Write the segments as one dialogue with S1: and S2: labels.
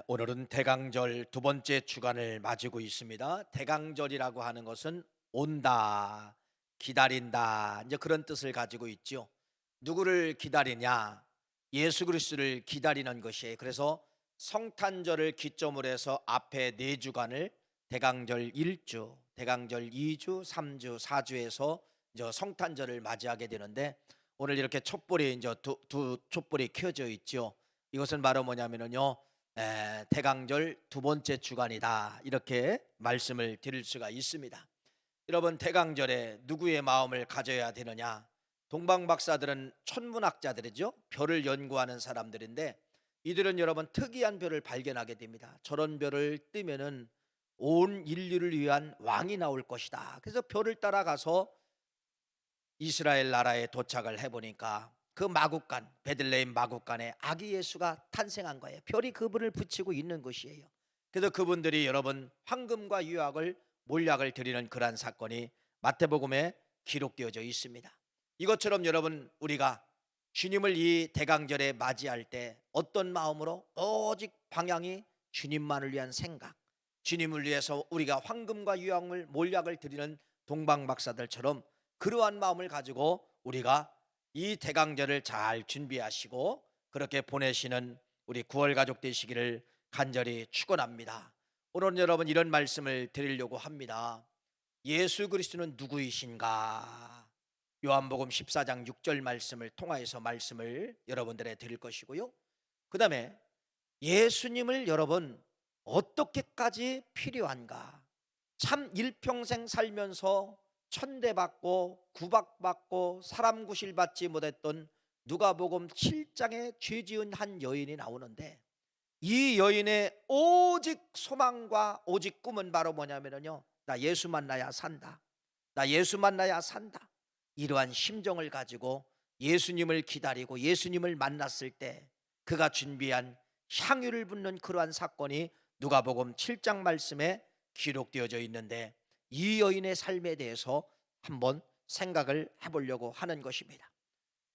S1: 오늘은 대강절 두 번째 주간을 맞이고 있습니다. 대강절이라고 하는 것은 온다, 기다린다, 이제 그런 뜻을 가지고 있죠. 누구를 기다리냐? 예수 그리스도를 기다리는 것이에요. 그래서 성탄절을 기점으로 해서 앞에 네 주간을 대강절 1주, 대강절 2주, 3주, 4주에서 이제 성탄절을 맞이하게 되는데, 오늘 이렇게 촛불이 이제 두 촛불이 켜져 있죠. 이것은 바로 뭐냐면요, 대강절 두 번째 주간이다, 이렇게 말씀을 드릴 수가 있습니다. 여러분, 대강절에 누구의 마음을 가져야 되느냐? 동방박사들은 천문학자들이죠. 별을 연구하는 사람들인데, 이들은 여러분 특이한 별을 발견하게 됩니다. 저런 별을 뜨면은 온 인류를 위한 왕이 나올 것이다. 그래서 별을 따라가서 이스라엘 나라에 도착을 해보니까 그 마국간, 베들레헴 마국간에 아기 예수가 탄생한 거예요. 별이 그분을 붙이고 있는 것이에요. 그래서 그분들이 여러분 황금과 유약을 몰약을 드리는 그러한 사건이 마태복음에 기록되어져 있습니다. 이것처럼 여러분, 우리가 주님을 이 대강절에 맞이할 때 어떤 마음으로, 오직 방향이 주님만을 위한 생각, 주님을 위해서 우리가 황금과 유약을 몰약을 드리는 동방박사들처럼 그러한 마음을 가지고 우리가 이 대강절을 잘 준비하시고 그렇게 보내시는 우리 9월 가족 되시기를 간절히 축원합니다. 오늘 여러분, 이런 말씀을 드리려고 합니다. 예수 그리스도는 누구이신가? 요한복음 14장 6절 말씀을 통하여서 말씀을 여러분들에 드릴 것이고요. 그 다음에 예수님을 여러분 어떻게까지 필요한가? 참 일평생 살면서 천대받고 구박받고 사람 구실받지 못했던 누가복음 7장에 죄 지은 한 여인이 나오는데, 이 여인의 오직 소망과 오직 꿈은 바로 뭐냐면요, 나 예수 만나야 산다, 나 예수 만나야 산다, 이러한 심정을 가지고 예수님을 기다리고 예수님을 만났을 때 그가 준비한 향유를 붓는 그러한 사건이 누가복음 7장 말씀에 기록되어져 있는데, 이 여인의 삶에 대해서 한번 생각을 해보려고 하는 것입니다.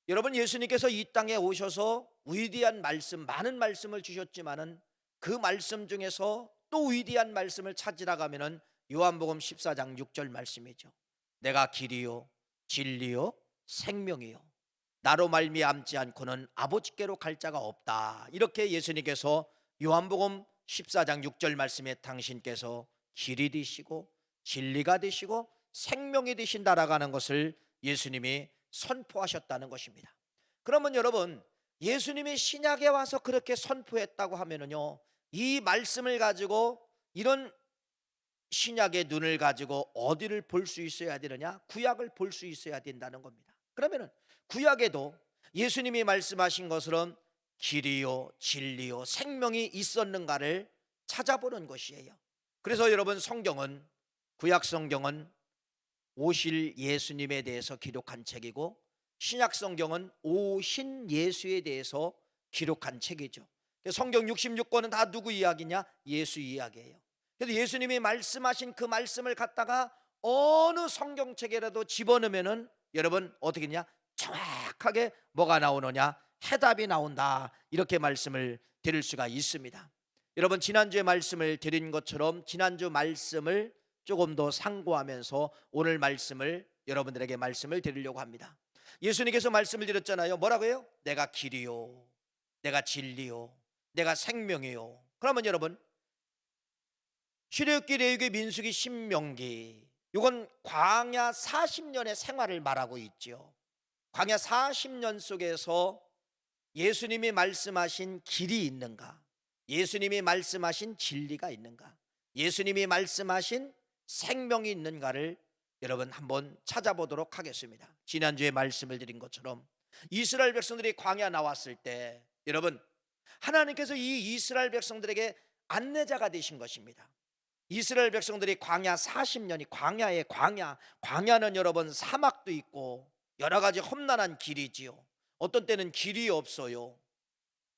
S1: 여러분, 예수님께서 이 땅에 오셔서 위대한 말씀, 많은 말씀을 주셨지만은 그 말씀 중에서 또 위대한 말씀을 찾으러 가면은 요한복음 14장 6절 말씀이죠. 내가 길이요 진리요 생명이요, 나로 말미암지 않고는 아버지께로 갈 자가 없다. 이렇게 예수님께서 요한복음 14장 6절 말씀에 당신께서 길이 되시고 진리가 되시고 생명이 되신다라고 하는 것을 예수님이 선포하셨다는 것입니다. 그러면 여러분, 예수님이 신약에 와서 그렇게 선포했다고 하면은요, 이 말씀을 가지고, 이런 신약의 눈을 가지고 어디를 볼 수 있어야 되느냐? 구약을 볼 수 있어야 된다는 겁니다. 그러면은 구약에도 예수님이 말씀하신 것처럼 길이요 진리요 생명이 있었는가를 찾아보는 것이에요. 그래서 여러분, 성경은, 구약 성경은 오실 예수님에 대해서 기록한 책이고, 신약 성경은 오신 예수에 대해서 기록한 책이죠. 성경 66권은 다 누구 이야기냐? 예수 이야기예요. 그래서 예수님이 말씀하신 그 말씀을 갖다가 어느 성경책에라도 집어넣으면은 여러분 어떻게 했냐? 정확하게 뭐가 나오느냐? 해답이 나온다. 이렇게 말씀을 드릴 수가 있습니다. 여러분, 지난주에 말씀을 드린 것처럼 지난주 말씀을 조금 더 상고하면서 오늘 말씀을, 여러분들에게 말씀을 드리려고 합니다. 예수님께서 말씀을 드렸잖아요. 뭐라고요? 내가 길이요, 내가 진리요, 내가 생명이요. 그러면 여러분, 출애굽기, 레위기, 민수기, 신명기, 이건 광야 40년의 생활을 말하고 있죠. 광야 40년 속에서 예수님이 말씀하신 길이 있는가? 예수님이 말씀하신 진리가 있는가? 예수님이 말씀하신 생명이 있는가를 여러분 한번 찾아보도록 하겠습니다. 지난주에 말씀을 드린 것처럼 이스라엘 백성들이 광야 나왔을 때 여러분, 하나님께서 이 이스라엘 백성들에게 안내자가 되신 것입니다. 이스라엘 백성들이 광야 40년이, 광야의 광야는 여러분 사막도 있고 여러 가지 험난한 길이지요. 어떤 때는 길이 없어요.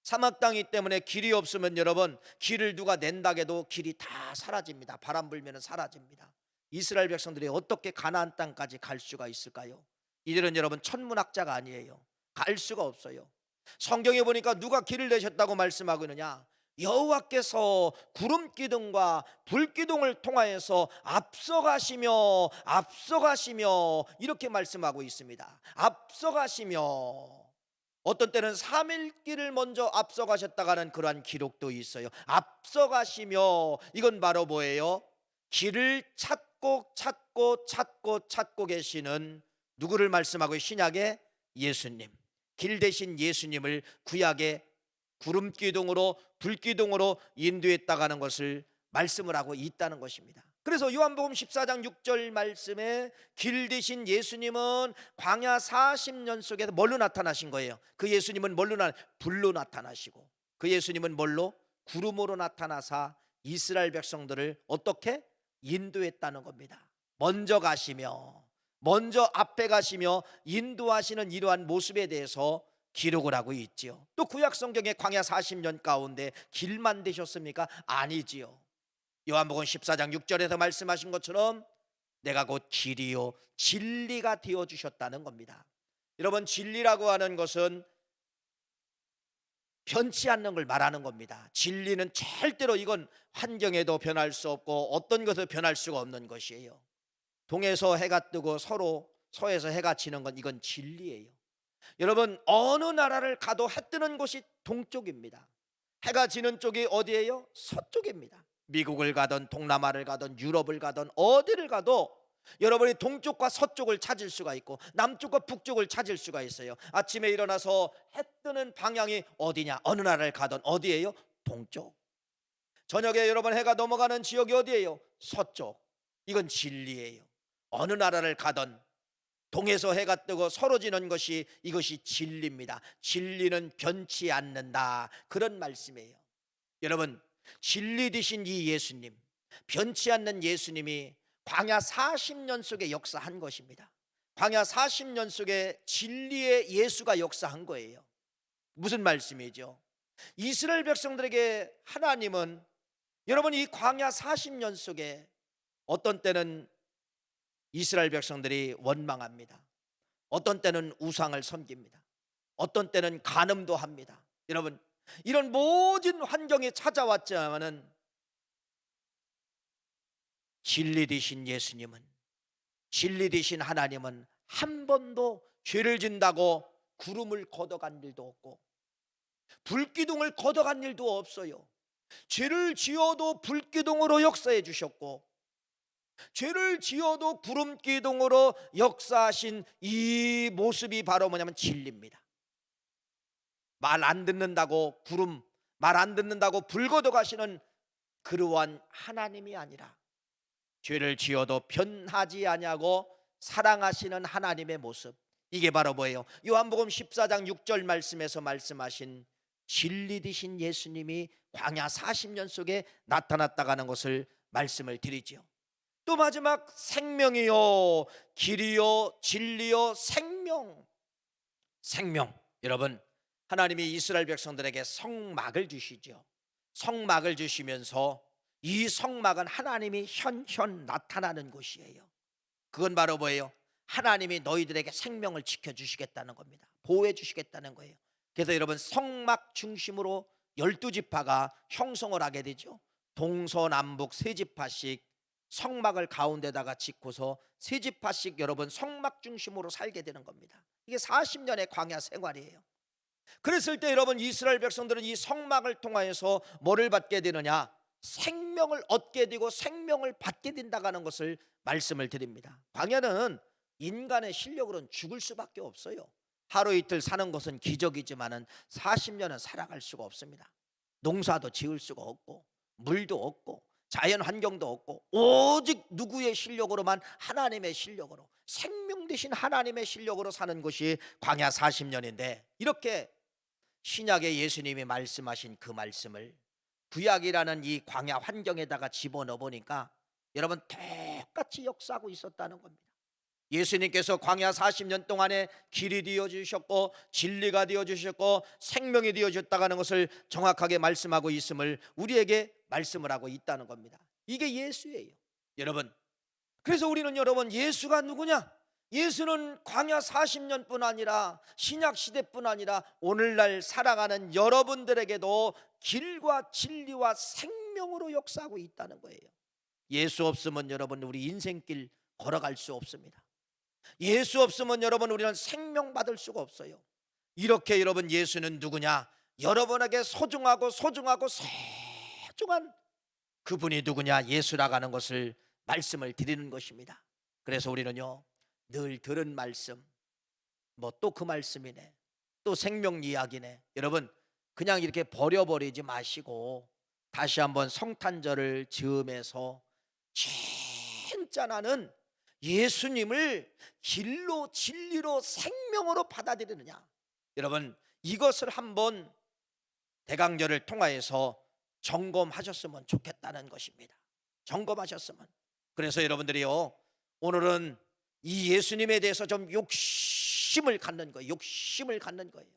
S1: 사막 땅이기 때문에 길이 없으면 여러분, 길을 누가 낸다 해도 길이 다 사라집니다. 바람 불면 사라집니다. 이스라엘 백성들이 어떻게 가나안 땅까지 갈 수가 있을까요? 이들은 여러분 천문학자가 아니에요. 갈 수가 없어요. 성경에 보니까 누가 길을 내셨다고 말씀하고 있느냐? 여호와께서 구름 기둥과 불 기둥을 통하여서 앞서가시며 이렇게 말씀하고 있습니다. 앞서가시며, 어떤 때는 3일 길을 먼저 앞서가셨다가는 그러한 기록도 있어요. 앞서가시며, 이건 바로 뭐예요? 길을 찾고 계시는 누구를 말씀하고, 신약의 예수님, 길 대신 예수님을 구약의 구름 기둥으로 불 기둥으로 인도했다가는 것을 말씀을 하고 있다는 것입니다. 그래서 요한복음 14장 6절 말씀에 길 대신 예수님은 광야 40년 속에서 뭘로 나타나신 거예요? 그 예수님은 불로 나타나시고, 그 예수님은 뭘로? 구름으로 나타나사 이스라엘 백성들을 어떻게 인도했다는 겁니다. 먼저 앞에 가시며 인도하시는 이러한 모습에 대해서 기록을 하고 있지요. 또 구약 성경의 광야 40년 가운데 길만 되셨습니까? 아니지요. 요한복음 14장 6절에서 말씀하신 것처럼 내가 곧 길이요 진리가 되어 주셨다는 겁니다. 여러분, 진리라고 하는 것은 변치 않는 걸 말하는 겁니다. 진리는 절대로, 이건 환경에도 변할 수 없고 어떤 것도 변할 수가 없는 것이에요. 동에서 해가 뜨고 서에서 해가 지는 건, 이건 진리예요. 여러분, 어느 나라를 가도 해 뜨는 곳이 동쪽입니다. 해가 지는 쪽이 어디예요? 서쪽입니다. 미국을 가든 동남아를 가든 유럽을 가든 어디를 가도 여러분이 동쪽과 서쪽을 찾을 수가 있고 남쪽과 북쪽을 찾을 수가 있어요. 아침에 일어나서 해 뜨는 방향이 어디냐? 어느 나라를 가든 어디예요? 동쪽. 저녁에 여러분 해가 넘어가는 지역이 어디예요? 서쪽. 이건 진리예요. 어느 나라를 가든 동에서 해가 뜨고 서로 지는 것이, 이것이 진리입니다. 진리는 변치 않는다, 그런 말씀이에요. 여러분, 진리 되신 이 예수님, 변치 않는 예수님이 광야 40년 속에 역사한 것입니다. 광야 40년 속에 진리의 예수가 역사한 거예요. 무슨 말씀이죠? 이스라엘 백성들에게 하나님은, 여러분, 이 광야 40년 속에 어떤 때는 이스라엘 백성들이 원망합니다. 어떤 때는 우상을 섬깁니다. 어떤 때는 간음도 합니다. 여러분, 이런 모든 환경이 찾아왔지만은 진리 되신 예수님은, 진리 되신 하나님은 한 번도 죄를 진다고 구름을 걷어간 일도 없고 불기둥을 걷어간 일도 없어요. 죄를 지어도 불기둥으로 역사해 주셨고 죄를 지어도 구름기둥으로 역사하신 이 모습이 바로 뭐냐면 진리입니다. 말 안 듣는다고 구름, 말 안 듣는다고 불 걷어가시는 그러한 하나님이 아니라 죄를 지어도 변하지 아니하고 사랑하시는 하나님의 모습, 이게 바로 뭐예요? 요한복음 14장 6절 말씀에서 말씀하신 진리 되신 예수님이 광야 40년 속에 나타났다가는 것을 말씀을 드리지요. 또 마지막, 생명이요 길이요 진리요 생명. 여러분, 하나님이 이스라엘 백성들에게 성막을 주시죠. 성막을 주시면서 이 성막은 하나님이 현현 나타나는 곳이에요. 그건 바로 뭐예요? 하나님이 너희들에게 생명을 지켜주시겠다는 겁니다. 보호해 주시겠다는 거예요. 그래서 여러분, 성막 중심으로 12지파가 형성을 하게 되죠. 동서남북 3지파씩 성막을 가운데다가 짓고서 3지파씩 여러분 성막 중심으로 살게 되는 겁니다. 이게 40년의 광야 생활이에요. 그랬을 때 여러분, 이스라엘 백성들은 이 성막을 통하여서 뭐를 받게 되느냐? 생명을 얻게 되고 생명을 받게 된다는 것을 말씀을 드립니다. 광야는 인간의 실력으로는 죽을 수밖에 없어요. 하루 이틀 사는 것은 기적이지만은 40년은 살아갈 수가 없습니다. 농사도 지을 수가 없고 물도 없고 자연 환경도 없고 오직 누구의 실력으로만? 하나님의 실력으로, 생명 되신 하나님의 실력으로 사는 것이 광야 40년인데, 이렇게 신약의 예수님이 말씀하신 그 말씀을 구약이라는 이 광야 환경에다가 집어넣어 보니까 여러분, 똑같이 역사하고 있었다는 겁니다. 예수님께서 광야 40년 동안에 길이 되어 주셨고 진리가 되어 주셨고 생명이 되어 주셨다는 것을 정확하게 말씀하고 있음을 우리에게 말씀을 하고 있다는 겁니다. 이게 예수예요, 여러분. 그래서 우리는 여러분, 예수가 누구냐? 예수는 광야 40년뿐 아니라 신약 시대뿐 아니라 오늘날 살아가는 여러분들에게도 길과 진리와 생명으로 역사하고 있다는 거예요. 예수 없으면 여러분 우리 인생길 걸어갈 수 없습니다. 예수 없으면 여러분 우리는 생명 받을 수가 없어요. 이렇게 여러분 예수는 누구냐? 여러분에게 소중하고 소중한 그분이 누구냐? 예수라고 하는 것을 말씀을 드리는 것입니다. 그래서 우리는요 늘 들은 말씀, 뭐 또 그 말씀이네, 또 생명 이야기네, 여러분 그냥 이렇게 버려버리지 마시고 다시 한번 성탄절을 즈음해서 진짜 나는 예수님을 길로 진리로 생명으로 받아들이느냐, 여러분 이것을 한번 대강절을 통하여서 점검하셨으면 좋겠다는 것입니다. 점검하셨으면. 그래서 여러분들이요 오늘은 이 예수님에 대해서 좀 욕심을 갖는 거예요. 욕심을 갖는 거예요.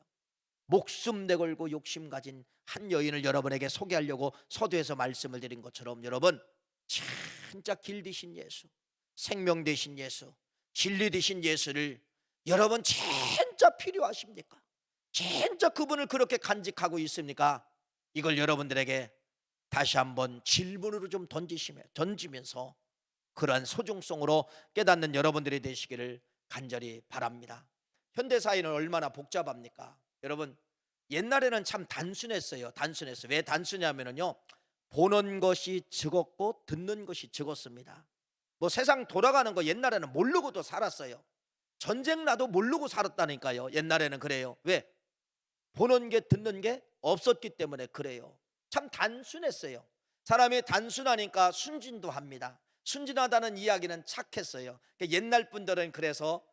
S1: 목숨 내걸고 욕심 가진 한 여인을 여러분에게 소개하려고 서두에서 말씀을 드린 것처럼, 여러분 진짜 길 되신 예수, 생명 되신 예수, 진리 되신 예수를 여러분 진짜 필요하십니까? 진짜 그분을 그렇게 간직하고 있습니까? 이걸 여러분들에게 다시 한번 질문으로 좀 던지면서 그러한 소중성으로 깨닫는 여러분들이 되시기를 간절히 바랍니다. 현대 사회는 얼마나 복잡합니까? 여러분 옛날에는 참 단순했어요. 왜 단순하면요 보는 것이 적었고 듣는 것이 적었습니다. 뭐 세상 돌아가는 거 옛날에는 모르고도 살았어요. 전쟁 나도 모르고 살았다니까요. 옛날에는 그래요. 왜? 보는 게 듣는 게 없었기 때문에 그래요. 참 단순했어요. 사람이 단순하니까 순진도 합니다. 순진하다는 이야기는 착했어요. 옛날 분들은 그래서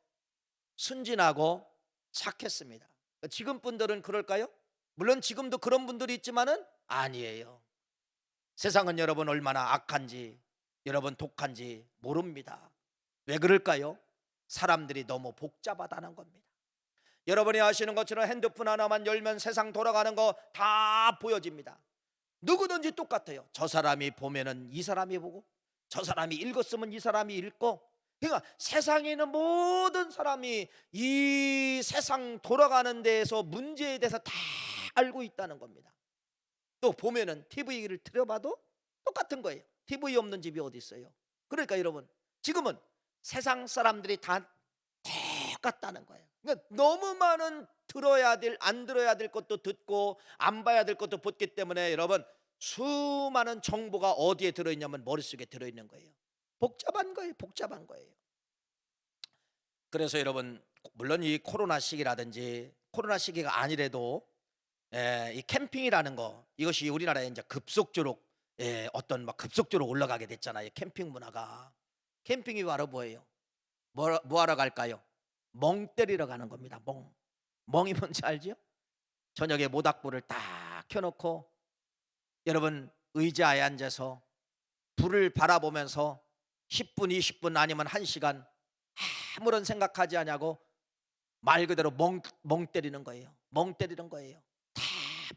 S1: 순진하고 착했습니다. 지금 분들은 그럴까요? 물론 지금도 그런 분들이 있지만은 아니에요. 세상은 여러분 얼마나 악한지, 여러분 독한지 모릅니다. 왜 그럴까요? 사람들이 너무 복잡하다는 겁니다. 여러분이 아시는 것처럼 핸드폰 하나만 열면 세상 돌아가는 거 다 보여집니다. 누구든지 똑같아요. 저 사람이 보면은 이 사람이 보고, 저 사람이 읽었으면 이 사람이 읽고, 그러니까 세상에 있는 모든 사람이 이 세상 돌아가는 데에서 문제에 대해서 다 알고 있다는 겁니다. 또 보면은 TV를 틀어봐도 똑같은 거예요. TV 없는 집이 어디 있어요? 그러니까 여러분 지금은 세상 사람들이 다 똑같다는 거예요. 그러니까 너무 많은 안 들어야 될 것도 듣고 안 봐야 될 것도 보기 때문에 여러분 수많은 정보가 어디에 들어있냐면 머릿속에 들어있는 거예요. 복잡한 거예요. 그래서 여러분 물론 이 코로나 시기라든지 코로나 시기가 아니래도 이 캠핑이라는 거, 이것이 우리나라에 이제 급속도로 급속도로 올라가게 됐잖아요. 캠핑 문화가. 캠핑이 바로 뭐예요? 뭐 하러 갈까요? 멍 때리러 가는 겁니다. 멍이 뭔지 알죠? 저녁에 모닥불을 딱 켜놓고 여러분 의자에 앉아서 불을 바라보면서 10분 20분 아니면 1시간 아무런 생각하지 않냐고 말 그대로 멍 때리는 거예요. 멍 때리는 거예요. 다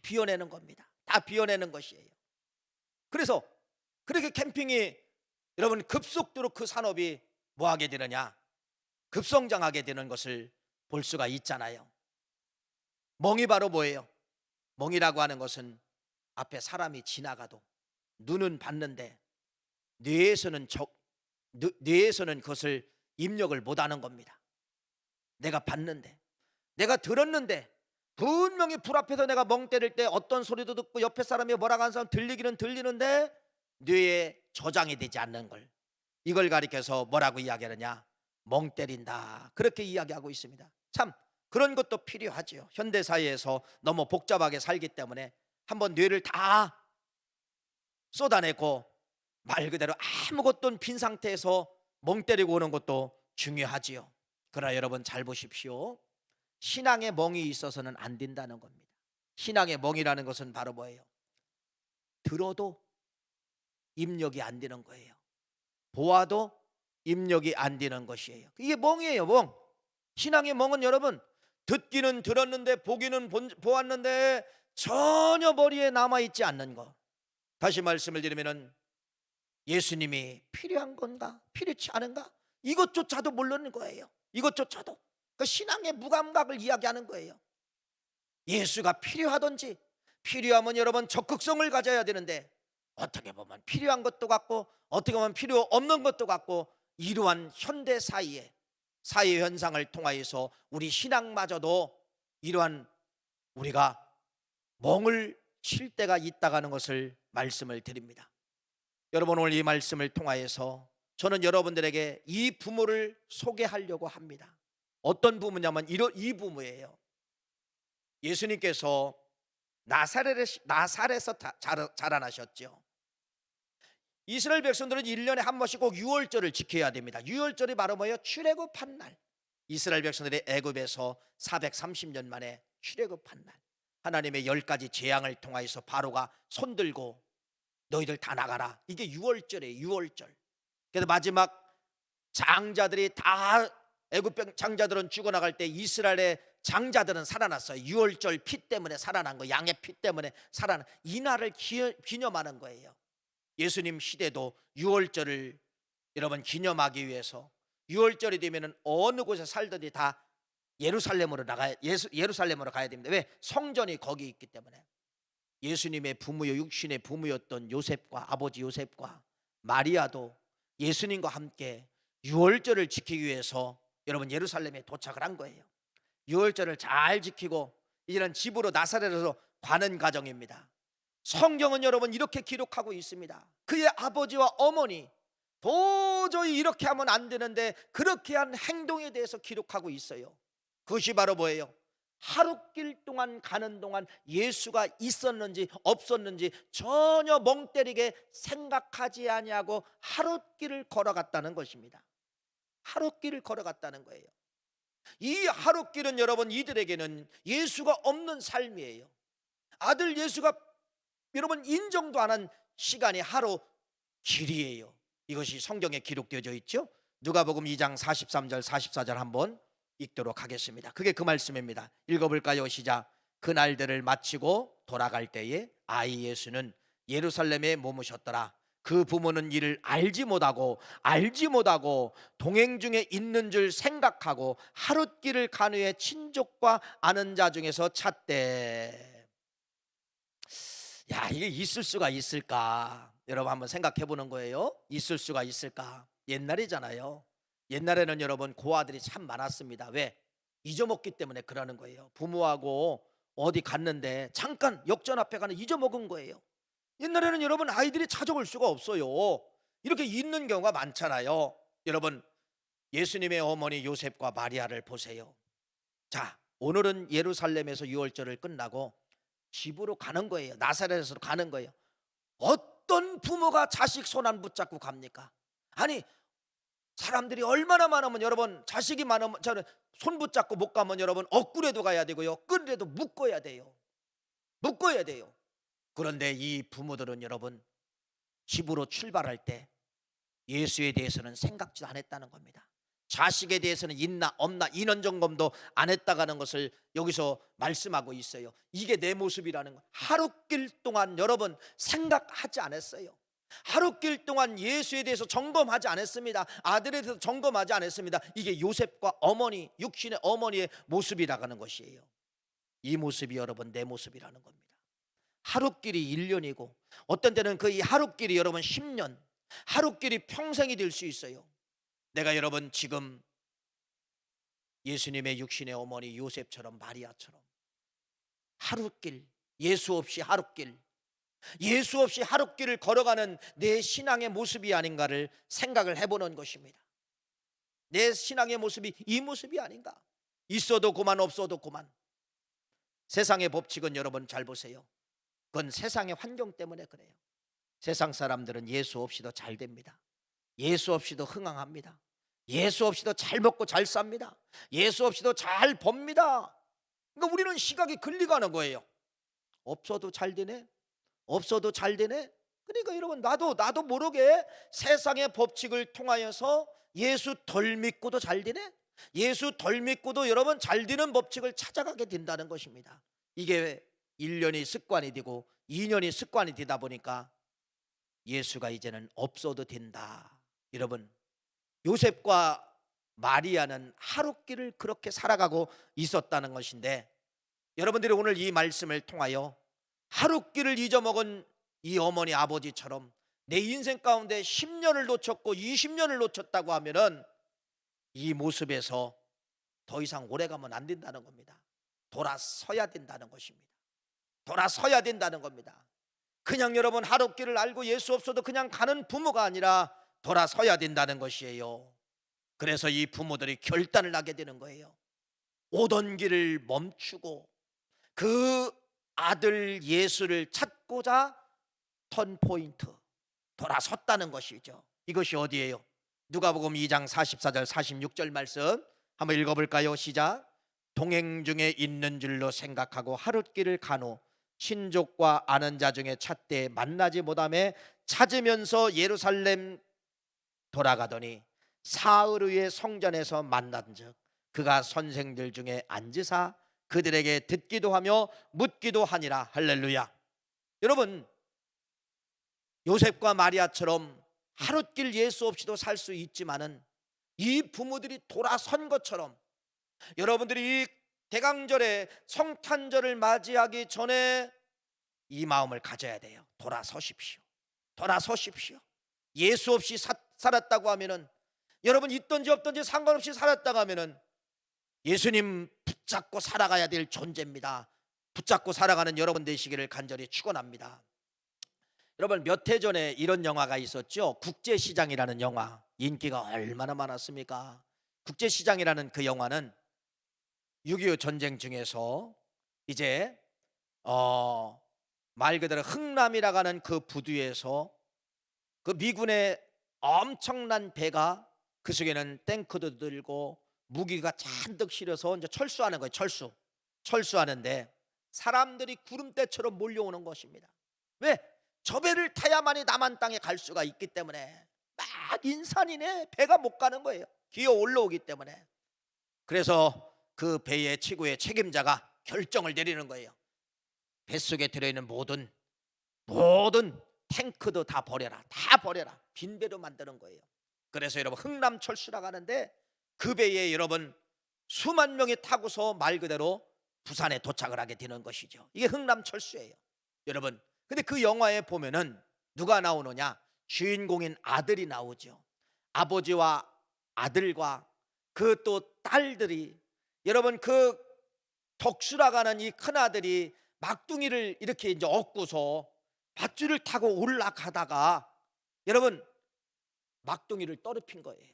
S1: 비워내는 겁니다. 다 비워내는 것이에요. 그래서 그렇게 캠핑이 여러분 급속도로 그 산업이 뭐 하게 되느냐, 급성장하게 되는 것을 볼 수가 있잖아요. 멍이 바로 뭐예요? 멍이라고 하는 것은 앞에 사람이 지나가도 눈은 봤는데 뇌에서는 그것을 입력을 못하는 겁니다. 내가 봤는데, 내가 들었는데, 분명히 불 앞에서 내가 멍 때릴 때 어떤 소리도 듣고 옆에 사람이 뭐라고 하는 사람 들리기는 들리는데 뇌에 저장이 되지 않는 걸, 이걸 가리켜서 뭐라고 이야기하느냐, 멍 때린다, 그렇게 이야기하고 있습니다. 참 그런 것도 필요하죠. 현대사회에서 너무 복잡하게 살기 때문에 한번 뇌를 다 쏟아내고 말 그대로 아무것도 빈 상태에서 멍 때리고 오는 것도 중요하지요. 그러나 여러분 잘 보십시오. 신앙의 멍이 있어서는 안 된다는 겁니다. 신앙의 멍이라는 것은 바로 뭐예요? 들어도 입력이 안 되는 거예요. 보아도 입력이 안 되는 것이에요. 이게 멍이에요. 멍. 신앙의 멍은 여러분 듣기는 들었는데 보기는 보았는데 전혀 머리에 남아있지 않는 것. 다시 말씀을 드리면은 예수님이 필요한 건가 필요치 않은가 이것조차도 모르는 거예요. 이것조차도 그 신앙의 무감각을 이야기하는 거예요. 예수가 필요하든지 필요하면 여러분 적극성을 가져야 되는데 어떻게 보면 필요한 것도 같고 어떻게 보면 필요 없는 것도 같고 이러한 현대 사회 현상을 통하여서 우리 신앙마저도 이러한 우리가 멍을 칠 때가 있다는 것을 말씀을 드립니다. 여러분 오늘 이 말씀을 통하여서 저는 여러분들에게 이 부모를 소개하려고 합니다. 어떤 부모냐면 이 부모예요. 예수님께서 나사렛에서 자라나셨죠. 이스라엘 백성들은 1년에 한 번씩 꼭 유월절을 지켜야 됩니다. 유월절이 바로 뭐예요? 출애굽한 날. 이스라엘 백성들이 애굽에서 430년 만에 출애굽한 날, 하나님의 10가지 재앙을 통하여서 바로가 손들고 너희들 다 나가라. 이게 유월절이에요. 유월절. 그래서 마지막 장자들이 다 애굽 장자들은 죽어나갈 때 이스라엘의 장자들은 살아났어요. 유월절 피 때문에 살아난 거예요. 양의 피 때문에 살아난 이 날을 기념하는 거예요. 예수님 시대도 유월절을 여러분 기념하기 위해서 유월절이 되면은 어느 곳에 살든지 다 예루살렘으로 가야 됩니다. 왜? 성전이 거기 있기 때문에. 예수님의 부모요 육신의 부모였던 요셉과 아버지 요셉과 마리아도 예수님과 함께 유월절을 지키기 위해서 여러분 예루살렘에 도착을 한 거예요. 유월절을 잘 지키고 이제는 집으로 나사렛에서 가는 과정입니다. 성경은 여러분 이렇게 기록하고 있습니다. 그의 아버지와 어머니 도저히 이렇게 하면 안 되는데 그렇게 한 행동에 대해서 기록하고 있어요. 그것이 바로 뭐예요? 하룻길 동안 가는 동안 예수가 있었는지 없었는지 전혀 멍 때리게 생각하지 아니하고 하룻길을 걸어갔다는 것입니다. 하룻길을 걸어갔다는 거예요. 이 하룻길은 여러분 이들에게는 예수가 없는 삶이에요. 아들 예수가 여러분 인정도 안 한 시간이 하루 길이에요. 이것이 성경에 기록되어져 있죠. 누가복음 2장 43절 44절 한번 읽도록 하겠습니다. 그게 그 말씀입니다. 읽어볼까요? 시작. 그날들을 마치고 돌아갈 때에 아이 예수는 예루살렘에 머무셨더라. 그 부모는 이를 알지 못하고 동행 중에 있는 줄 생각하고 하룻길을 간 후에 친족과 아는 자 중에서 찾되. 야, 이게 있을 수가 있을까? 여러분 한번 생각해 보는 거예요. 있을 수가 있을까? 옛날이잖아요. 옛날에는 여러분 고아들이 참 많았습니다. 왜? 잊어먹기 때문에 그러는 거예요. 부모하고 어디 갔는데 잠깐 역전 앞에 가는 잊어먹은 거예요. 옛날에는 여러분 아이들이 찾아올 수가 없어요. 이렇게 있는 경우가 많잖아요. 여러분 예수님의 어머니 요셉과 마리아를 보세요. 자, 오늘은 예루살렘에서 유월절을 끝나고 집으로 가는 거예요. 나사렛으로 가는 거예요. 어떤 부모가 자식 손 안 붙잡고 갑니까? 아니 사람들이 얼마나 많으면 여러분 자식이 많으면 저는 손 붙잡고 못 가면 여러분 억구라도 가야 되고요. 끈이라도 묶어야 돼요. 그런데 이 부모들은 여러분 집으로 출발할 때 예수에 대해서는 생각지도 안 했다는 겁니다. 자식에 대해서는 있나 없나 인원 점검도 안 했다가는 것을 여기서 말씀하고 있어요. 이게 내 모습이라는 거. 하룻길 동안 여러분 생각하지 않았어요. 하룻길 동안 예수에 대해서 점검하지 않았습니다. 아들에 대해서 점검하지 않았습니다. 이게 요셉과 어머니, 육신의 어머니의 모습이라는 것이에요. 이 모습이 여러분 내 모습이라는 겁니다. 하룻길이 1년이고 어떤 때는 그 이 하룻길이 여러분 10년, 하룻길이 평생이 될 수 있어요. 내가 여러분 지금 예수님의 육신의 어머니 요셉처럼 마리아처럼 하룻길, 예수 없이 하룻길을 걸어가는 내 신앙의 모습이 아닌가를 생각을 해보는 것입니다. 내 신앙의 모습이 이 모습이 아닌가. 있어도 그만 없어도 그만. 세상의 법칙은 여러분 잘 보세요. 그건 세상의 환경 때문에 그래요. 세상 사람들은 예수 없이도 잘 됩니다. 예수 없이도 흥황합니다. 예수 없이도 잘 먹고 잘 삽니다. 예수 없이도 잘 법니다. 그러니까 우리는 시각이 걸리가는 거예요. 없어도 잘 되네. 그러니까 여러분 나도 모르게 세상의 법칙을 통하여서 예수 덜 믿고도 잘 되네. 예수 덜 믿고도 여러분 잘 되는 법칙을 찾아가게 된다는 것입니다. 이게 1년이 습관이 되고 2년이 습관이 되다 보니까 예수가 이제는 없어도 된다. 여러분 요셉과 마리아는 하룻길을 그렇게 살아가고 있었다는 것인데, 여러분들이 오늘 이 말씀을 통하여 하룻길을 잊어먹은 이 어머니 아버지처럼 내 인생 가운데 10년을 놓쳤고 20년을 놓쳤다고 하면은 이 모습에서 더 이상 오래 가면 안 된다는 겁니다. 돌아서야 된다는 것입니다. 돌아서야 된다는 겁니다. 그냥 여러분 하룻길을 알고 예수 없어도 그냥 가는 부모가 아니라 돌아서야 된다는 것이에요. 그래서 이 부모들이 결단을 하게 되는 거예요. 오던 길을 멈추고 그 아들 예수를 찾고자 턴포인트 돌아섰다는 것이죠. 이것이 어디예요? 누가복음 2장 44절 46절 말씀 한번 읽어볼까요? 시작. 동행 중에 있는 줄로 생각하고 하룻길을 간 후 친족과 아는 자 중에 찾되 만나지 못하매 찾으면서 예루살렘 돌아가더니 사흘 후에 성전에서 만난즉 그가 선생들 중에 앉으사 그들에게 듣기도 하며 묻기도 하니라. 할렐루야. 여러분, 요셉과 마리아처럼 하룻길 예수 없이도 살 수 있지만은 이 부모들이 돌아선 것처럼 여러분들이 이 대강절에 성탄절을 맞이하기 전에 이 마음을 가져야 돼요. 돌아서십시오. 돌아서십시오. 예수 없이 살았다고 하면은, 여러분 있던지 없던지 상관없이 살았다고 하면은 예수님 붙잡고 살아가야 될 존재입니다. 붙잡고 살아가는 여러분 되시기를 간절히 축원합니다. 여러분 몇 해 전에 이런 영화가 있었죠. 국제시장이라는 영화. 인기가 얼마나 많았습니까? 국제시장이라는 그 영화는 6.25 전쟁 중에서 이제 말 그대로 흥남이라고 하는 그 부두에서 그 미군의 엄청난 배가 그 속에는 탱크도 들고 무기가 잔뜩 실어서 이제 철수하는 거예요. 철수하는데 사람들이 구름대처럼 몰려오는 것입니다. 왜? 저 배를 타야만이 남한 땅에 갈 수가 있기 때문에 막 인산이네 배가 못 가는 거예요. 기어 올라오기 때문에. 그래서 그 배의 최고의 책임자가 결정을 내리는 거예요. 뱃속에 들어있는 모든 탱크도 다 버려라. 다 버려라. 빈 배로 만드는 거예요. 그래서 여러분 흥남철수라고 하는데 그 배에 여러분 수만 명이 타고서 말 그대로 부산에 도착을 하게 되는 것이죠. 이게 흥남철수예요. 여러분 근데 그 영화에 보면은 누가 나오느냐? 주인공인 아들이 나오죠. 아버지와 아들과 그 또 딸들이, 여러분 그 덕수라고 하는 이 큰아들이 막둥이를 이렇게 이제 얻고서 밧줄을 타고 올라가다가 여러분 막둥이를 떨어뜨린 거예요.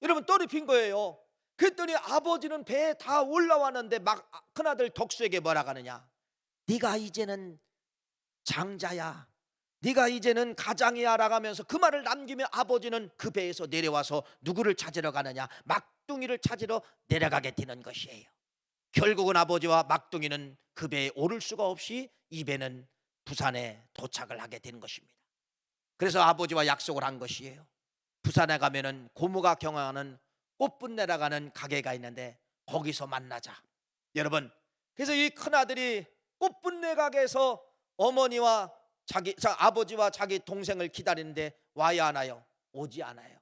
S1: 여러분 떨어뜨린 거예요. 그랬더니 아버지는 배에 다 올라왔는데 막 큰아들 덕수에게 뭐라 하느냐? 네가 이제는 장자야, 네가 이제는 가장이야 라고 하면서 그 말을 남기며 아버지는 그 배에서 내려와서 누구를 찾으러 가느냐? 막둥이를 찾으러 내려가게 되는 것이에요. 결국은 아버지와 막둥이는 그 배에 오를 수가 없이 이 배는 부산에 도착을 하게 된 것입니다. 그래서 아버지와 약속을 한 것이에요. 부산에 가면은 고모가 경영하는 꽃분내라고 하는 가게가 있는데 거기서 만나자. 여러분 그래서 이 큰아들이 꽃분내 가게에서 어머니와 아버지와 자기 동생을 기다리는데 와야 하나요? 오지 않아요.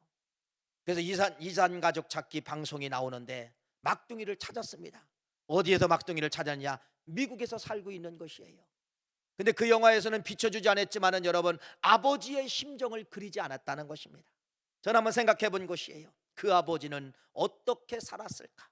S1: 그래서 이산 가족 찾기 방송이 나오는데 막둥이를 찾았습니다. 어디에서 막둥이를 찾았냐? 미국에서 살고 있는 것이에요. 근데 그 영화에서는 비춰주지 않았지만은 여러분 아버지의 심정을 그리지 않았다는 것입니다. 저는 한번 생각해 본 것이에요. 그 아버지는 어떻게 살았을까?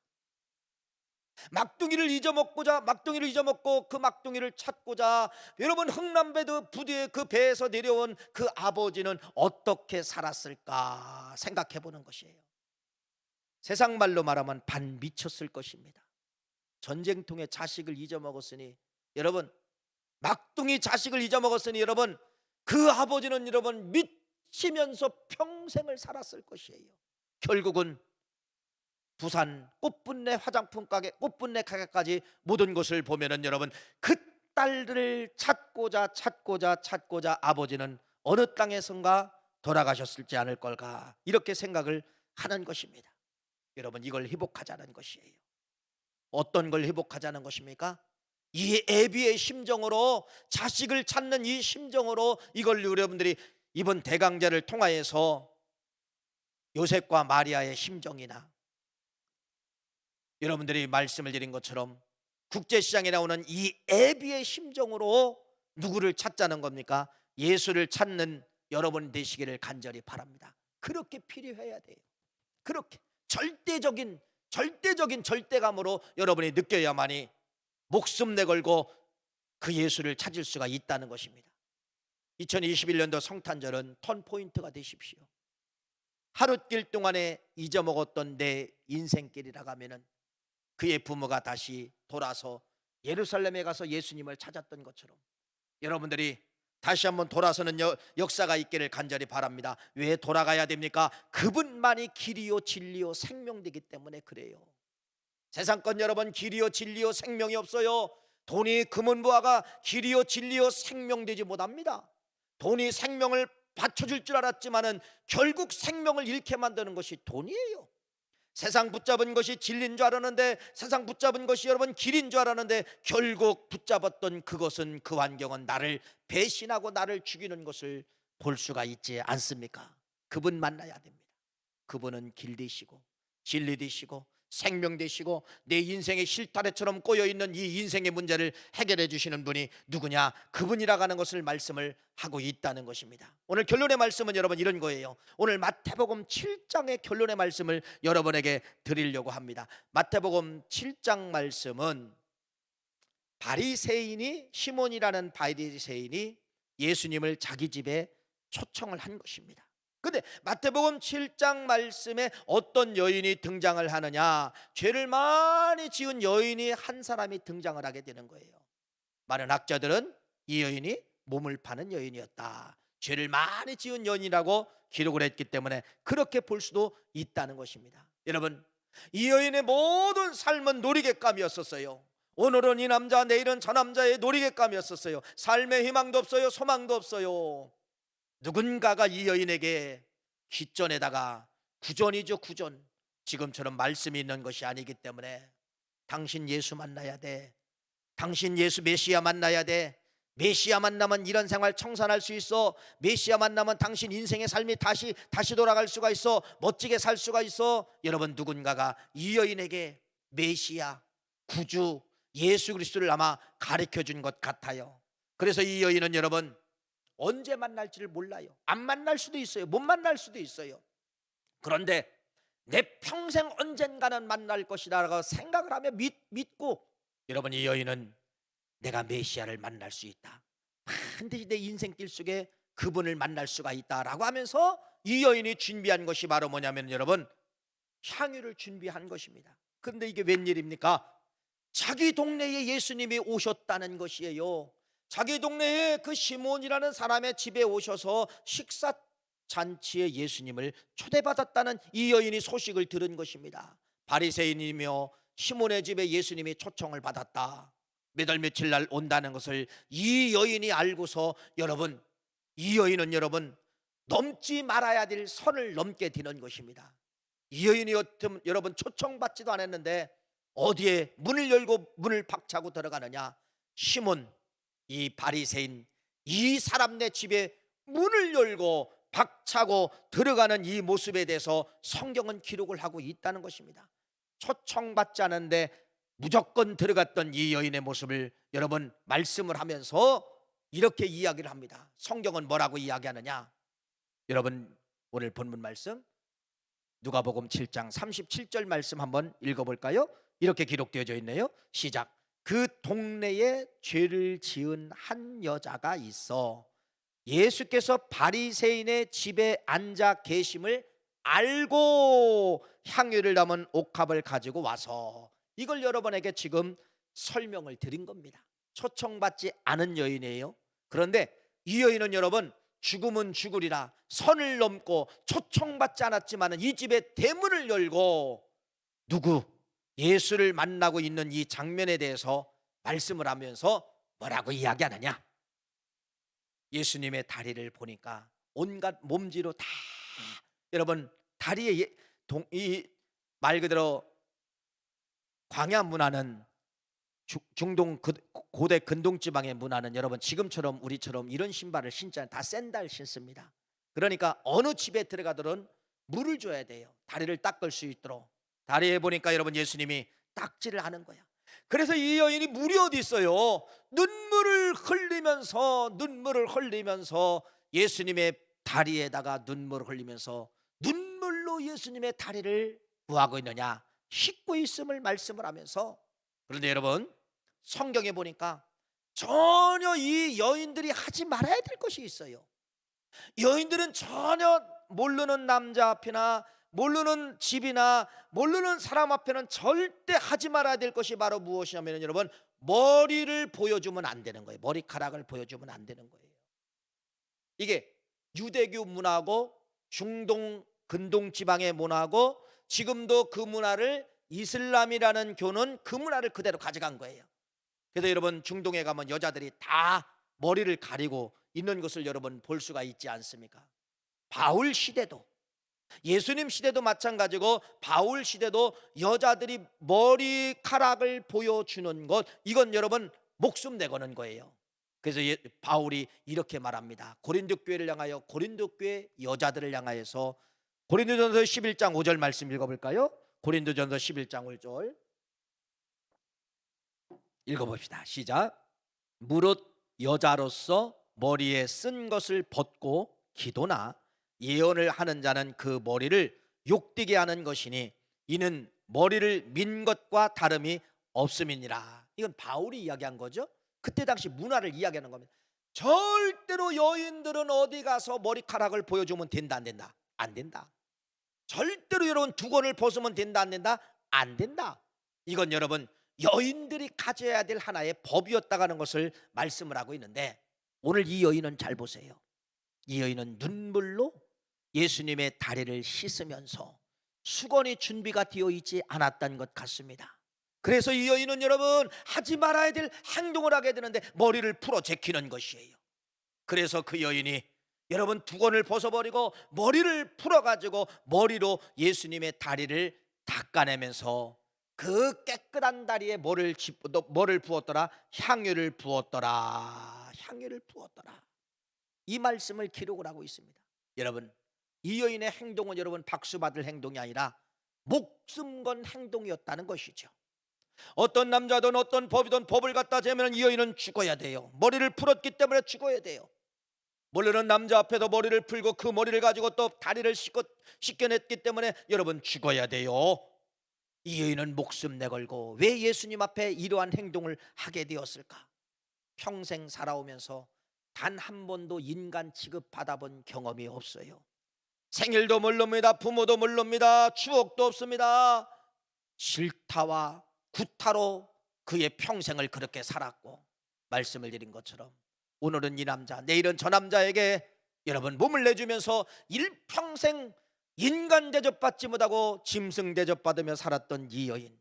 S1: 막둥이를 잊어먹고 그 막둥이를 찾고자 여러분 흥남배드 부두에 그 배에서 내려온 그 아버지는 어떻게 살았을까 생각해 보는 것이에요. 세상 말로 말하면 반 미쳤을 것입니다. 전쟁통에 자식을 잊어먹었으니 여러분 막둥이 자식을 잊어먹었으니 여러분 그 아버지는 여러분 미치면서 평생을 살았을 것이에요. 결국은 부산 꽃분내 화장품 가게, 꽃분내 가게까지 모든 것을 보면은 여러분 그 딸들을 찾고자 아버지는 어느 땅에선가 돌아가셨을지 않을 걸까 이렇게 생각을 하는 것입니다. 여러분 이걸 회복하자는 것이에요. 어떤 걸 회복하자는 것입니까? 이 애비의 심정으로 자식을 찾는 이 심정으로 이걸 여러분들이 이번 대강제를 통하여서 요셉과 마리아의 심정이나 여러분들이 말씀을 드린 것처럼 국제시장에 나오는 이 애비의 심정으로 누구를 찾자는 겁니까? 예수를 찾는 여러분 되시기를 간절히 바랍니다. 그렇게 필요해야 돼요. 그렇게 절대적인 절대감으로 여러분이 느껴야만이 목숨 내걸고 그 예수를 찾을 수가 있다는 것입니다. 2021년도 성탄절은 턴포인트가 되십시오. 하룻길 동안에 잊어먹었던 내 인생길이라고 하면은 그의 부모가 다시 돌아서 예루살렘에 가서 예수님을 찾았던 것처럼 여러분들이 다시 한번 돌아서는 역사가 있기를 간절히 바랍니다. 왜 돌아가야 됩니까? 그분만이 길이요 진리요 생명되기 때문에 그래요. 세상권 여러분, 길이요 진리요 생명이 없어요. 돈이 금은부화가 길이요 진리요 생명되지 못합니다. 돈이 생명을 받쳐줄 줄 알았지만은 결국 생명을 잃게 만드는 것이 돈이에요. 세상 붙잡은 것이 진리인 줄 알았는데, 세상 붙잡은 것이 여러분 길인 줄 알았는데, 결국 붙잡았던 그것은, 그 환경은 나를 배신하고 나를 죽이는 것을 볼 수가 있지 않습니까? 그분 만나야 됩니다. 그분은 길 되시고 진리 되시고 생명 되시고 내 인생의 실타래처럼 꼬여있는 이 인생의 문제를 해결해 주시는 분이 누구냐? 그분이라고 하는 것을 말씀을 하고 있다는 것입니다. 오늘 결론의 말씀은 여러분 이런 거예요. 오늘 마태복음 7장의 결론의 말씀을 여러분에게 드리려고 합니다. 마태복음 7장 말씀은 바리새인이, 시몬이라는 바리새인이 예수님을 자기 집에 초청을 한 것입니다. 근데 마태복음 7장 말씀에 어떤 여인이 등장을 하느냐? 죄를 많이 지은 여인이 한 사람이 등장을 하게 되는 거예요. 많은 학자들은 이 여인이 몸을 파는 여인이었다, 죄를 많이 지은 여인이라고 기록을 했기 때문에 그렇게 볼 수도 있다는 것입니다. 여러분, 이 여인의 모든 삶은 놀이객감이었었어요. 오늘은 이 남자, 내일은 저 남자의 놀이객감이었었어요. 삶의 희망도 없어요, 소망도 없어요. 누군가가 이 여인에게 깃전에다가, 구전이죠, 구전, 지금처럼 말씀이 있는 것이 아니기 때문에 당신 예수 만나야 돼, 당신 예수 메시아 만나야 돼, 메시아 만나면 이런 생활 청산할 수 있어, 메시아 만나면 당신 인생의 삶이 다시 돌아갈 수가 있어, 멋지게 살 수가 있어. 여러분, 누군가가 이 여인에게 메시아, 구주 예수 그리스도를 아마 가르쳐 준 것 같아요. 그래서 이 여인은 여러분 언제 만날지를 몰라요. 안 만날 수도 있어요, 못 만날 수도 있어요. 그런데 내 평생 언젠가는 만날 것이라고 생각을 하며 믿고, 여러분, 이 여인은 내가 메시아를 만날 수 있다, 반드시 내 인생길 속에 그분을 만날 수가 있다라고 하면서 이 여인이 준비한 것이 바로 뭐냐면 여러분, 향유를 준비한 것입니다. 그런데 이게 웬일입니까? 자기 동네에 예수님이 오셨다는 것이에요. 자기 동네에 그 시몬이라는 사람의 집에 오셔서 식사 잔치에 예수님을 초대받았다는 이 여인이 소식을 들은 것입니다. 바리새인이며 시몬의 집에 예수님이 초청을 받았다, 몇 월 며칠 날 온다는 것을 이 여인이 알고서 여러분, 이 여인은 여러분 넘지 말아야 될 선을 넘게 되는 것입니다. 이 여인이 여러분 초청받지도 않았는데 어디에 문을 열고 문을 박차고 들어가느냐? 시몬, 이 바리새인, 이 사람 네 집에 문을 열고 박차고 들어가는 이 모습에 대해서 성경은 기록을 하고 있다는 것입니다. 초청받지 않은데 무조건 들어갔던 이 여인의 모습을 여러분 말씀을 하면서 이렇게 이야기를 합니다. 성경은 뭐라고 이야기하느냐? 여러분, 오늘 본문 말씀 누가복음 7장 37절 말씀 한번 읽어볼까요? 이렇게 기록되어져 있네요. 시작. 그 동네에 죄를 지은 한 여자가 있어 예수께서 바리새인의 집에 앉아 계심을 알고 향유를 담은 옥합을 가지고 와서, 이걸 여러분에게 지금 설명을 드린 겁니다. 초청받지 않은 여인이에요. 그런데 이 여인은 여러분 죽으면 죽으리라 선을 넘고 초청받지 않았지만 이 집의 대문을 열고 누구? 예수를 만나고 있는 이 장면에 대해서 말씀을 하면서 뭐라고 이야기하느냐? 예수님의 다리를 보니까 온갖 몸지로 다, 여러분 다리에 이 말 그대로 광야 문화는 중동 고대 근동 지방의 문화는 여러분 지금처럼 우리처럼 이런 신발을 신지, 다 샌들 신습니다. 그러니까 어느 집에 들어가더라도 물을 줘야 돼요. 다리를 닦을 수 있도록. 다리에 보니까 여러분 예수님이 딱지를 하는 거야. 그래서 이 여인이 물이 어디 있어요? 눈물을 흘리면서 예수님의 다리에다가 눈물을 흘리면서 눈물로 예수님의 다리를 뭐하고 있느냐? 씻고 있음을 말씀을 하면서. 그런데 여러분, 성경에 보니까 전혀 이 여인들이 하지 말아야 될 것이 있어요. 여인들은 전혀 모르는 남자 앞이나 모르는 집이나 모르는 사람 앞에는 절대 하지 말아야 될 것이 바로 무엇이냐면, 여러분, 머리를 보여주면 안 되는 거예요. 머리카락을 보여주면 안 되는 거예요. 이게 유대교 문화고 중동 근동 지방의 문화고, 지금도 그 문화를 이슬람이라는 교는 그 문화를 그대로 가져간 거예요. 그래서 여러분, 중동에 가면 여자들이 다 머리를 가리고 있는 것을 여러분 볼 수가 있지 않습니까? 바울 시대도, 예수님 시대도 마찬가지고, 바울 시대도 여자들이 머리카락을 보여주는 것, 이건 여러분 목숨 내거는 거예요. 그래서 바울이 이렇게 말합니다. 고린도 교회를 향하여, 고린도 교회 여자들을 향하여서, 고린도전서 11장 5절 말씀 읽어볼까요? 고린도전서 11장 5절 읽어봅시다. 시작. 무릇 여자로서 머리에 쓴 것을 벗고 기도나 예언을 하는 자는 그 머리를 욕되게 하는 것이니 이는 머리를 민 것과 다름이 없음이니라. 이건 바울이 이야기한 거죠. 그때 당시 문화를 이야기하는 겁니다. 절대로 여인들은 어디 가서 머리카락을 보여주면 된다, 안 된다? 안 된다. 절대로 여러분 두건을 벗으면 된다, 안 된다? 안 된다. 이건 여러분 여인들이 가져야 될 하나의 법이었다는 것을 말씀을 하고 있는데, 오늘 이 여인은 잘 보세요. 이 여인은 눈물로 예수님의 다리를 씻으면서 수건이 준비가 되어 있지 않았던 것 같습니다. 그래서 이 여인은 여러분 하지 말아야 될 행동을 하게 되는데 머리를 풀어 제키는 것이에요. 그래서 그 여인이 여러분 두건을 벗어버리고 머리를 풀어가지고 머리로 예수님의 다리를 닦아내면서 그 깨끗한 다리에 뭐를 부었더라? 향유를 부었더라. 향유를 부었더라. 이 말씀을 기록을 하고 있습니다. 여러분, 이 여인의 행동은 여러분 박수 받을 행동이 아니라 목숨 건 행동이었다는 것이죠. 어떤 남자든 어떤 법이든 법을 갖다 재면 이 여인은 죽어야 돼요. 머리를 풀었기 때문에 죽어야 돼요. 모르는 남자 앞에서 머리를 풀고 그 머리를 가지고 또 다리를 씻겨냈기 때문에 여러분 죽어야 돼요. 이 여인은 목숨 내걸고 왜 예수님 앞에 이러한 행동을 하게 되었을까? 평생 살아오면서 단 한 번도 인간 취급 받아본 경험이 없어요. 생일도 모릅니다. 부모도 모릅니다. 추억도 없습니다. 싫다와 구타로 그의 평생을 그렇게 살았고, 말씀을 드린 것처럼 오늘은 이 남자, 내일은 저 남자에게 여러분 몸을 내주면서 일평생 인간 대접받지 못하고 짐승 대접받으며 살았던 이 여인,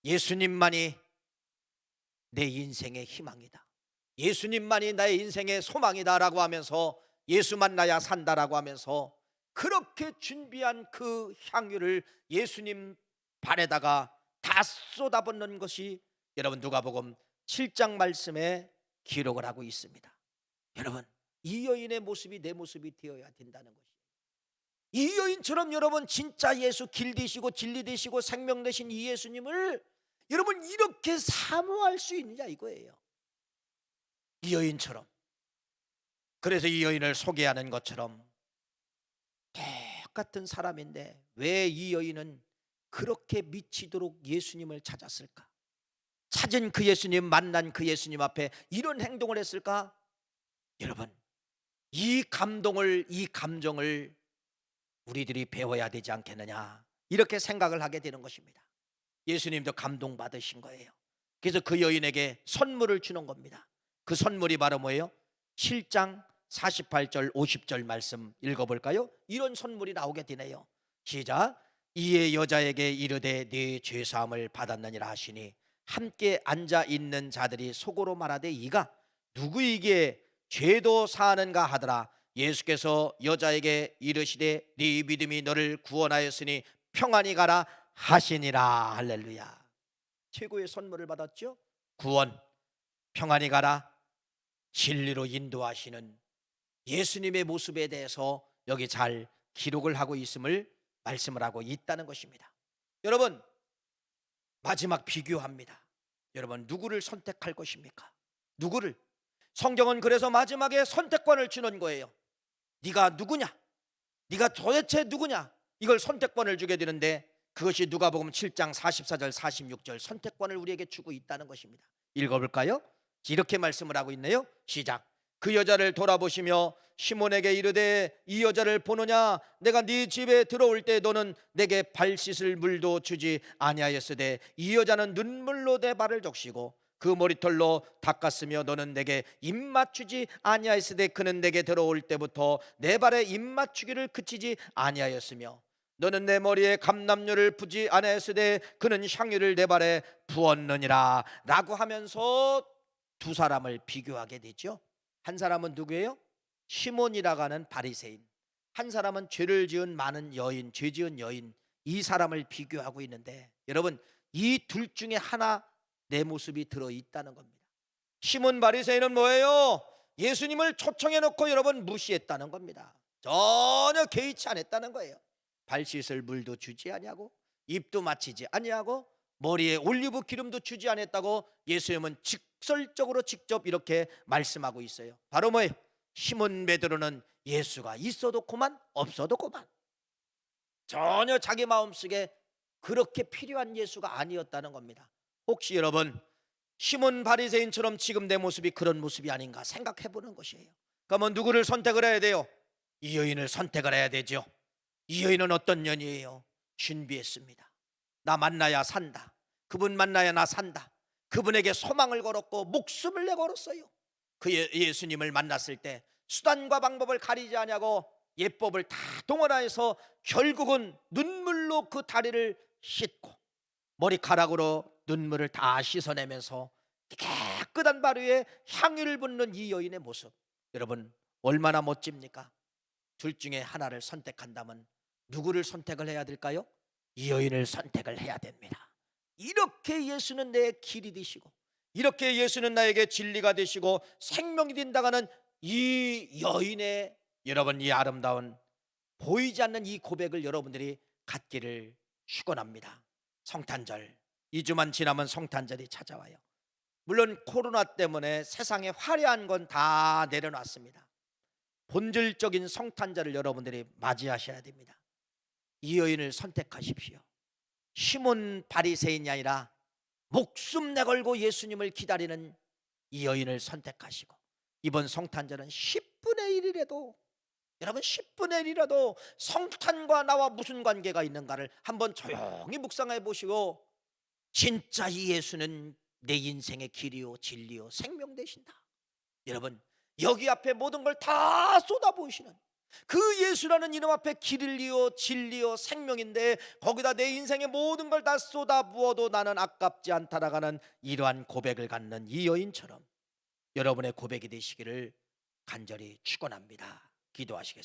S1: 예수님만이 내 인생의 희망이다, 예수님만이 나의 인생의 소망이다라고 하면서, 예수 만나야 산다라고 하면서 그렇게 준비한 그 향유를 예수님 발에다가 다 쏟아붓는 것이 여러분 누가복음 7장 말씀에 기록을 하고 있습니다. 여러분, 이 여인의 모습이 내 모습이 되어야 된다는 것이에요. 이 여인처럼 여러분 진짜 예수 길 되시고 진리 되시고 생명 되신 이 예수님을 여러분 이렇게 사모할 수 있느냐 이거예요. 이 여인처럼. 그래서 이 여인을 소개하는 것처럼 똑같은 사람인데 왜 이 여인은 그렇게 미치도록 예수님을 찾았을까? 찾은 그 예수님, 만난 그 예수님 앞에 이런 행동을 했을까? 여러분, 이 감동을, 이 감정을 우리들이 배워야 되지 않겠느냐, 이렇게 생각을 하게 되는 것입니다. 예수님도 감동받으신 거예요. 그래서 그 여인에게 선물을 주는 겁니다. 그 선물이 바로 뭐예요? 7장 48절 50절 말씀 읽어볼까요? 이런 선물이 나오게 되네요. 시작. 이에 여자에게 이르되 네 죄사함을 받았느니라 하시니 함께 앉아 있는 자들이 속으로 말하되 이가 누구에게 죄도 사하는가 하더라. 예수께서 여자에게 이르시되 네 믿음이 너를 구원하였으니 평안히 가라 하시니라. 할렐루야. 최고의 선물을 받았죠. 구원, 평안히 가라, 진리로 인도하시는 예수님의 모습에 대해서 여기 잘 기록을 하고 있음을 말씀을 하고 있다는 것입니다. 여러분, 마지막 비교합니다. 여러분, 누구를 선택할 것입니까? 누구를? 성경은 그래서 마지막에 선택권을 주는 거예요. 네가 누구냐? 네가 도대체 누구냐? 이걸 선택권을 주게 되는데, 그것이 누가복음 7장 44절 46절 선택권을 우리에게 주고 있다는 것입니다. 읽어볼까요? 이렇게 말씀을 하고 있네요. 시작. 그 여자를 돌아보시며 시몬에게 이르되 이 여자를 보느냐? 내가 네 집에 들어올 때 너는 내게 발 씻을 물도 주지 아니하였으되 이 여자는 눈물로 내 발을 적시고 그 머리털로 닦았으며 너는 내게 입 맞추지 아니하였으되 그는 내게 들어올 때부터 내 발에 입 맞추기를 그치지 아니하였으며 너는 내 머리에 감람류를 부지 아니하였으되 그는 향유를 내 발에 부었느니라 라고 하면서 두 사람을 비교하게 되죠. 한 사람은 누구예요? 시몬이라고 하는 바리새인, 한 사람은 죄를 지은 많은 여인, 죄 지은 여인, 이 사람을 비교하고 있는데, 여러분, 이 둘 중에 하나 내 모습이 들어있다는 겁니다. 시몬 바리새인은 뭐예요? 예수님을 초청해 놓고 여러분 무시했다는 겁니다. 전혀 개의치 않았다는 거예요. 발 씻을 물도 주지 아니하고 입도 맞히지 아니하고 머리에 올리브 기름도 주지 않았다고 예수님은 직설적으로 직접 이렇게 말씀하고 있어요. 바로 뭐예요? 시몬 베드로는 예수가 있어도 고만 없어도 고만, 전혀 자기 마음속에 그렇게 필요한 예수가 아니었다는 겁니다. 혹시 여러분 시몬 바리새인처럼 지금 내 모습이 그런 모습이 아닌가 생각해 보는 것이에요. 그러면 누구를 선택을 해야 돼요? 이 여인을 선택을 해야 되죠. 이 여인은 어떤 여인이에요? 준비했습니다. 나 만나야 산다. 그분 만나야 나 산다. 그분에게 소망을 걸었고 목숨을 내 걸었어요. 그 예수님을 만났을 때 수단과 방법을 가리지 아니하고 예법을 다 동원하여서 결국은 눈물로 그 다리를 씻고 머리카락으로 눈물을 다 씻어내면서 깨끗한 발 위에 향유를 붓는 이 여인의 모습, 여러분 얼마나 멋집니까? 둘 중에 하나를 선택한다면 누구를 선택을 해야 될까요? 이 여인을 선택을 해야 됩니다. 이렇게 예수는 내 길이 되시고, 이렇게 예수는 나에게 진리가 되시고 생명이 된다가는 이 여인의 여러분 이 아름다운 보이지 않는 이 고백을 여러분들이 갖기를 축원합니다. 성탄절 2주만 지나면 성탄절이 찾아와요. 물론 코로나 때문에 세상에 화려한 건 다 내려놨습니다. 본질적인 성탄절을 여러분들이 맞이하셔야 됩니다. 이 여인을 선택하십시오. 시몬 바리새인이 아니라 목숨 내걸고 예수님을 기다리는 이 여인을 선택하시고, 이번 성탄절은 10분의 1이라도 여러분 10분의 1이라도 성탄과 나와 무슨 관계가 있는가를 한번 조용히 묵상해 보시고, 진짜 이 예수는 내 인생의 길이요 진리요 생명 되신다. 여러분 여기 앞에 모든 걸 다 쏟아부으시는 그 예수라는 이름 앞에 길이요 진리요 생명인데, 거기다 내 인생의 모든 걸 다 쏟아부어도 나는 아깝지 않다라가는 이러한 고백을 갖는 이 여인처럼 여러분의 고백이 되시기를 간절히 축원합니다. 기도하시겠습니다.